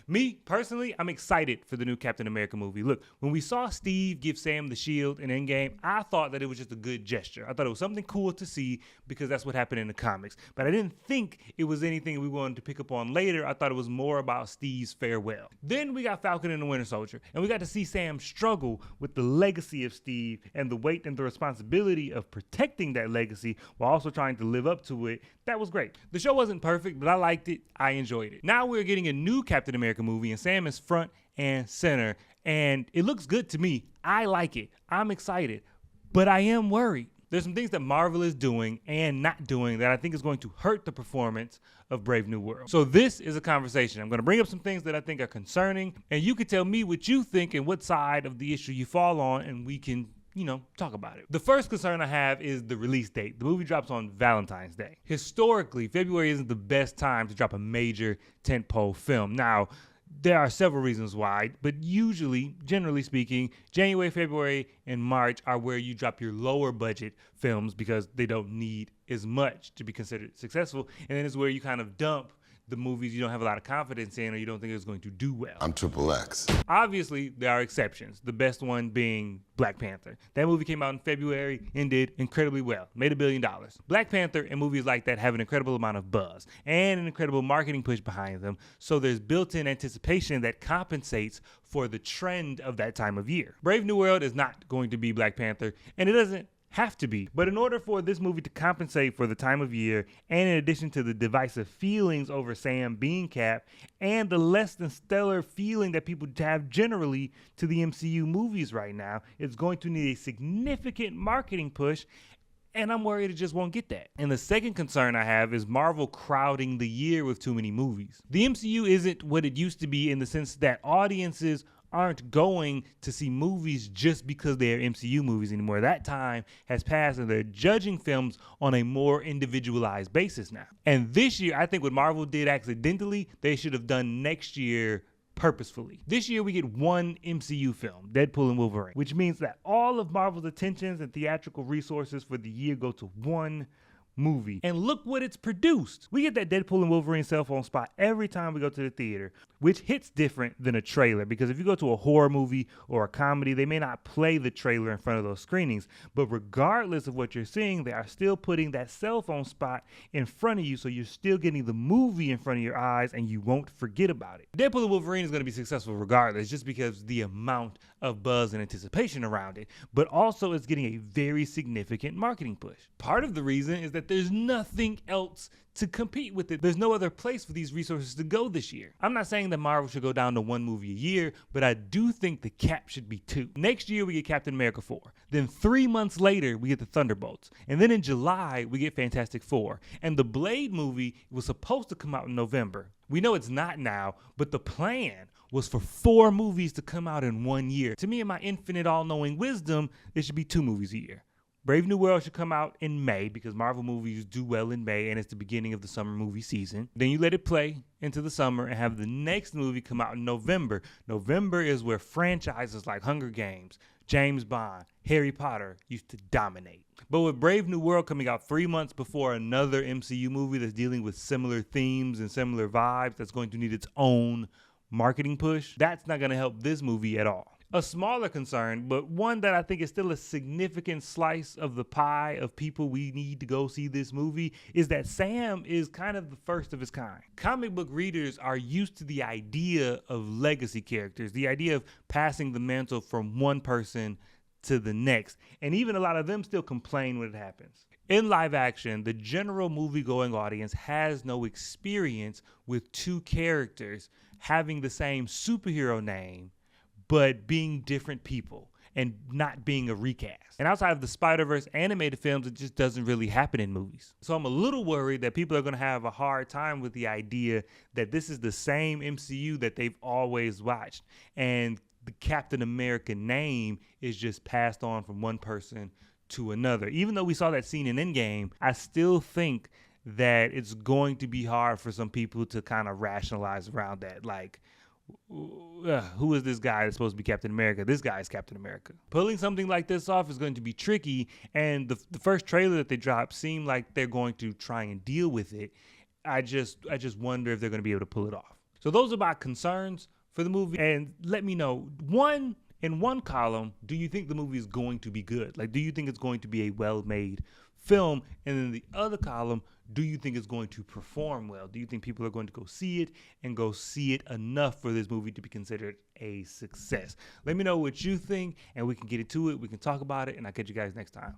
Me, personally, I'm excited for the new Captain America movie. Look, when we saw Steve give Sam the shield in Endgame, I thought that it was just a good gesture. I thought it was something cool to see because that's what happened in the comics. But I didn't think it was anything we wanted to pick up on later. I thought it was more about Steve's farewell. Then we got Falcon and the Winter Soldier, and we got to see Sam struggle with the legacy of Steve and the weight and the responsibility of protecting that legacy while also trying to live up to it. That was great. The show wasn't perfect, but I liked it. I enjoyed it. Now we're getting a new Captain America movie, and Sam is front and center, and it looks good to me. I like it. I'm excited, but I am worried. There's some things that Marvel is doing and not doing that I think is going to hurt the performance of Brave New World. So this is a conversation. I'm going to bring up some things that I think are concerning, and you can tell me what you think and what side of the issue you fall on, and we can talk about it. The first concern I have is the release date. The movie drops on Valentine's Day. Historically, February isn't the best time to drop a major tentpole film. Now, there are several reasons why, but usually, generally speaking, January, February, and March are where you drop your lower budget films because they don't need as much to be considered successful. And then it's where you kind of dump the movies you don't have a lot of confidence in or you don't think it's going to do well. I'm Triple X. Obviously, there are exceptions, the best one being Black Panther. That movie came out in February and did incredibly well, made $1 billion. Black Panther and movies like that have an incredible amount of buzz and an incredible marketing push behind them, so there's built-in anticipation that compensates for the trend of that time of year. Brave New World is not going to be Black Panther, and it doesn't have to be. But in order for this movie to compensate for the time of year, and in addition to the divisive feelings over Sam being Cap, and the less than stellar feeling that people have generally to the MCU movies right now, it's going to need a significant marketing push, and I'm worried it just won't get that. And the second concern I have is Marvel crowding the year with too many movies. The MCU isn't what it used to be in the sense that audiences aren't going to see movies just because they're MCU movies anymore. That time has passed, and they're judging films on a more individualized basis now. And this year, I think what Marvel did accidentally, they should have done next year purposefully. This year we get one MCU film, Deadpool and Wolverine, which means that all of Marvel's attentions and theatrical resources for the year go to one movie. And look what it's produced. We get that Deadpool and Wolverine cell phone spot every time we go to the theater, which hits different than a trailer, because if you go to a horror movie or a comedy, they may not play the trailer in front of those screenings, but regardless of what you're seeing, they are still putting that cell phone spot in front of you, so you're still getting the movie in front of your eyes and you won't forget about it. Deadpool and Wolverine is going to be successful regardless, just because the amount of buzz and anticipation around it, but also it's getting a very significant marketing push. Part of the reason is that there's nothing else to compete with it. There's no other place for these resources to go this year. I'm not saying that Marvel should go down to one movie a year, but I do think the cap should be 2. Next year, we get Captain America 4. Then 3 months later, we get the Thunderbolts. And then in July, we get Fantastic Four. And the Blade movie was supposed to come out in November. We know it's not now, but the plan was for 4 movies to come out in 1 year. To me, in my infinite all-knowing wisdom, there should be 2 movies a year. Brave New World should come out in May because Marvel movies do well in May and it's the beginning of the summer movie season. Then you let it play into the summer and have the next movie come out in November. November is where franchises like Hunger Games, James Bond, Harry Potter used to dominate. But with Brave New World coming out 3 months before another MCU movie that's dealing with similar themes and similar vibes that's going to need its own marketing push, that's not going to help this movie at all. A smaller concern, but one that I think is still a significant slice of the pie of people we need to go see this movie, is that Sam is kind of the first of his kind. Comic book readers are used to the idea of legacy characters, the idea of passing the mantle from one person to the next, and even a lot of them still complain when it happens. In live action, the general movie-going audience has no experience with 2 characters having the same superhero name but being different people and not being a recast. And outside of the Spider-Verse animated films, it just doesn't really happen in movies. So I'm a little worried that people are going to have a hard time with the idea that this is the same MCU that they've always watched, and the Captain America name is just passed on from one person to another. Even though we saw that scene in Endgame, I still think that it's going to be hard for some people to kind of rationalize around that. Like, who is this guy that's supposed to be Captain America? This guy is Captain America. Pulling something like this off is going to be tricky, and the first trailer that they dropped seemed like they're going to try and deal with it. I just wonder if they're going to be able to pull it off. So those are my concerns for the movie. And let me know, in one column, do you think the movie is going to be good? Like, do you think it's going to be a well-made film? And in the other column, do you think it's going to perform well? Do you think people are going to go see it and go see it enough for this movie to be considered a success? Let me know what you think, and we can get into it. We can talk about it, and I'll catch you guys next time.